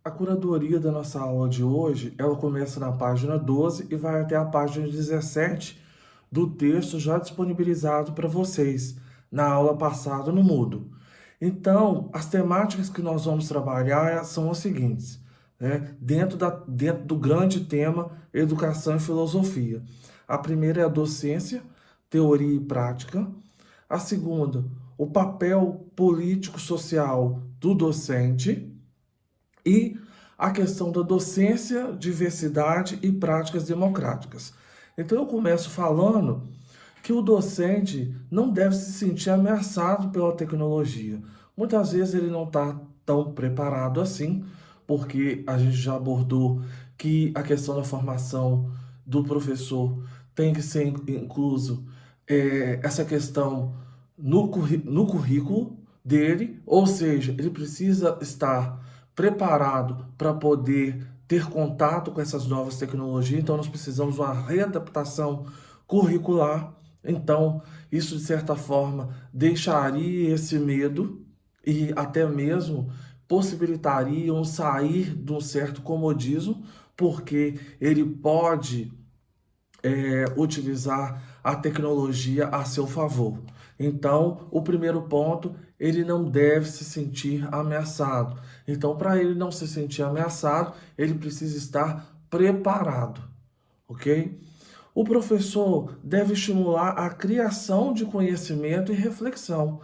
A curadoria da nossa aula de hoje, ela começa na página 12 e vai até a página 17 do texto já disponibilizado para vocês na aula passada no Moodle. Então, as temáticas que nós vamos trabalhar são as seguintes, né? Dentro do grande tema Educação e Filosofia. A primeira é a docência, teoria e prática. A segunda, o papel político-social do docente. E a questão da docência, diversidade e práticas democráticas. Então eu começo falando que o docente não deve se sentir ameaçado pela tecnologia. Muitas vezes ele não está tão preparado assim, porque a gente já abordou que a questão da formação do professor tem que ser incluso essa questão no currículo dele, ou seja, ele precisa estar preparado para poder ter contato com essas novas tecnologias, então nós precisamos de uma readaptação curricular. Então, isso de certa forma deixaria esse medo e até mesmo possibilitaria um sair de um certo comodismo, porque ele pode utilizar a tecnologia a seu favor. Então, o primeiro ponto, ele não deve se sentir ameaçado. Então, para ele não se sentir ameaçado, ele precisa estar preparado, ok? O professor deve estimular a criação de conhecimento e reflexão.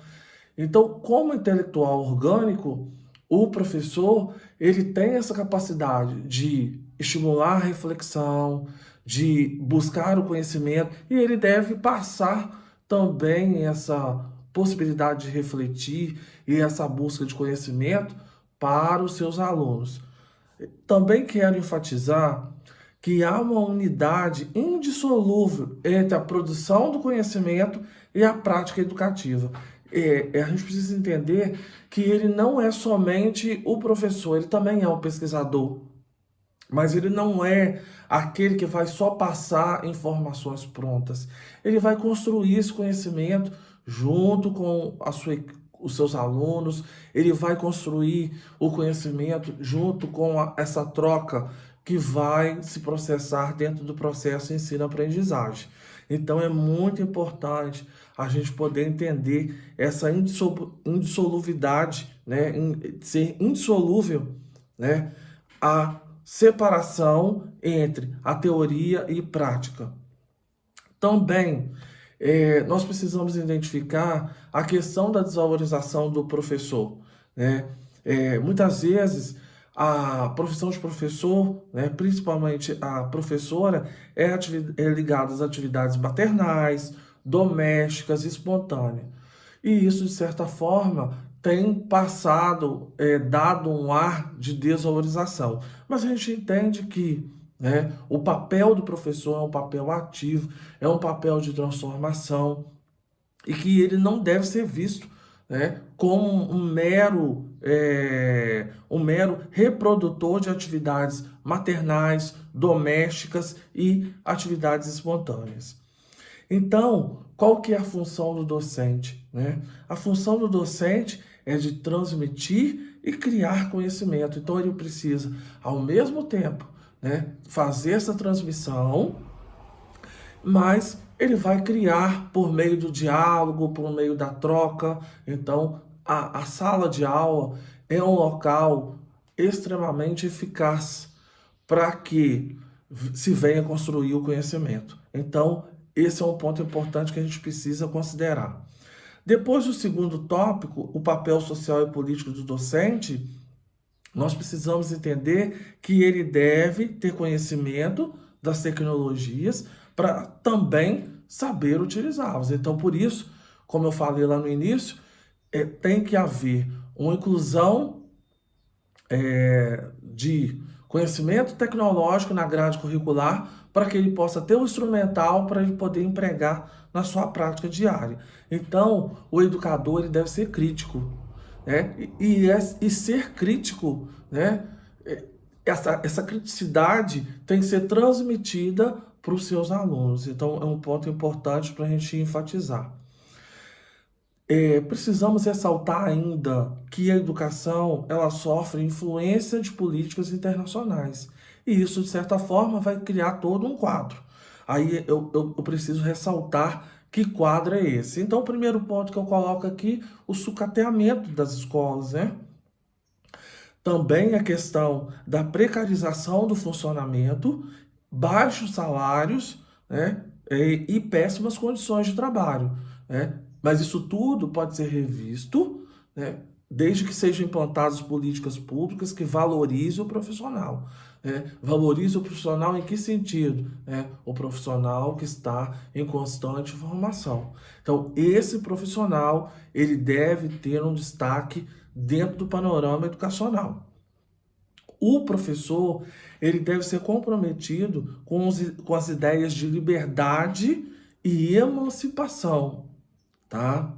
Então, como intelectual orgânico, o professor ele tem essa capacidade de estimular a reflexão, de buscar o conhecimento, e ele deve passar também essa possibilidade de refletir e essa busca de conhecimento para os seus alunos. Também quero enfatizar que há uma unidade indissolúvel entre a produção do conhecimento e a prática educativa. A gente precisa entender que ele não é somente o professor, ele também é um pesquisador, mas ele não é aquele que vai só passar informações prontas. Ele vai construir esse conhecimento junto com os seus alunos, ele vai construir o conhecimento junto com essa troca que vai se processar dentro do processo ensino-aprendizagem. Então é muito importante a gente poder entender essa indissolubilidade, né, ser indissolúvel, né, a separação entre a teoria e prática. Também, nós precisamos identificar a questão da desvalorização do professor, né? Muitas vezes, a profissão de professor, né, principalmente a professora, é ligada às atividades maternais, domésticas e espontâneas. E isso, de certa forma, tem passado, dado um ar de desvalorização. Mas a gente entende que, né, o papel do professor é um papel ativo, é um papel de transformação e que ele não deve ser visto, né, como um mero reprodutor de atividades maternais, domésticas e atividades espontâneas. Então, qual que é a função do docente, né? A função do docente é de transmitir e criar conhecimento. Então, ele precisa, ao mesmo tempo, né, fazer essa transmissão, mas ele vai criar por meio do diálogo, por meio da troca. Então, a sala de aula é um local extremamente eficaz para que se venha construir o conhecimento. Então, esse é um ponto importante que a gente precisa considerar. Depois do segundo tópico, o papel social e político do docente, nós precisamos entender que ele deve ter conhecimento das tecnologias para também saber utilizá-las. Então, por isso, como eu falei lá no início, tem que haver uma inclusão de conhecimento tecnológico na grade curricular para que ele possa ter um instrumental para ele poder empregar na sua prática diária. Então, o educador ele deve ser crítico, né? E ser crítico, né? Essa criticidade tem que ser transmitida para os seus alunos. Então, é um ponto importante para a gente enfatizar. Precisamos ressaltar ainda que a educação ela sofre influência de políticas internacionais. E isso, de certa forma, vai criar todo um quadro. Aí eu preciso ressaltar que quadro é esse. Então, o primeiro ponto que eu coloco aqui, o sucateamento das escolas, né? Também a questão da precarização do funcionamento, baixos salários, né, e péssimas condições de trabalho, né? Mas isso tudo pode ser revisto, né, desde que sejam implantadas políticas públicas que valorizem o profissional. Né? Valorize o profissional em que sentido? Né? O profissional que está em constante formação. Então, esse profissional ele deve ter um destaque dentro do panorama educacional. O professor, ele deve ser comprometido com as ideias de liberdade e emancipação, tá?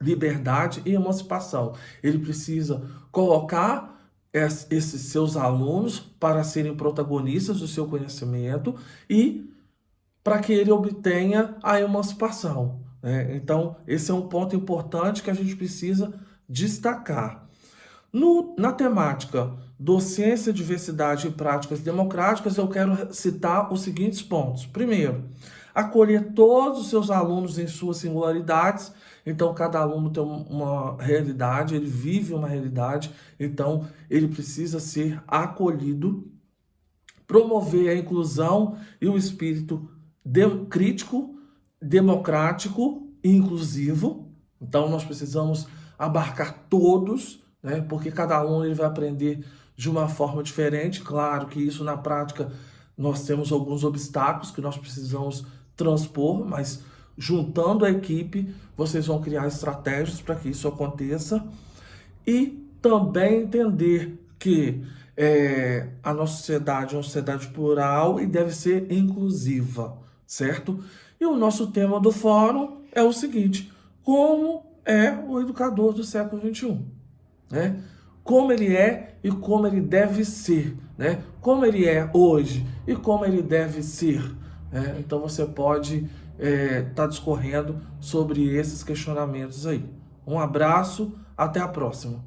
Liberdade e emancipação. Ele precisa colocar esses seus alunos para serem protagonistas do seu conhecimento e para que ele obtenha a emancipação, né? Então, esse é um ponto importante que a gente precisa destacar. Na temática docência, diversidade e práticas democráticas, eu quero citar os seguintes pontos. Primeiro, acolher todos os seus alunos em suas singularidades. Então, cada aluno tem uma realidade, ele vive uma realidade, então ele precisa ser acolhido. Promover a inclusão e o espírito crítico, democrático e inclusivo. Então, nós precisamos abarcar todos, né? Porque cada aluno ele vai aprender de uma forma diferente. Claro que isso na prática nós temos alguns obstáculos que nós precisamos transpor, mas juntando a equipe, vocês vão criar estratégias para que isso aconteça. E também entender que a nossa sociedade é uma sociedade plural e deve ser inclusiva, certo? E o nosso tema do fórum é o seguinte: como é o educador do século XXI? Né? Como ele é e como ele deve ser, né? Como ele é hoje e como ele deve ser. Né? Então você pode estar discorrendo sobre esses questionamentos aí. Um abraço, até a próxima.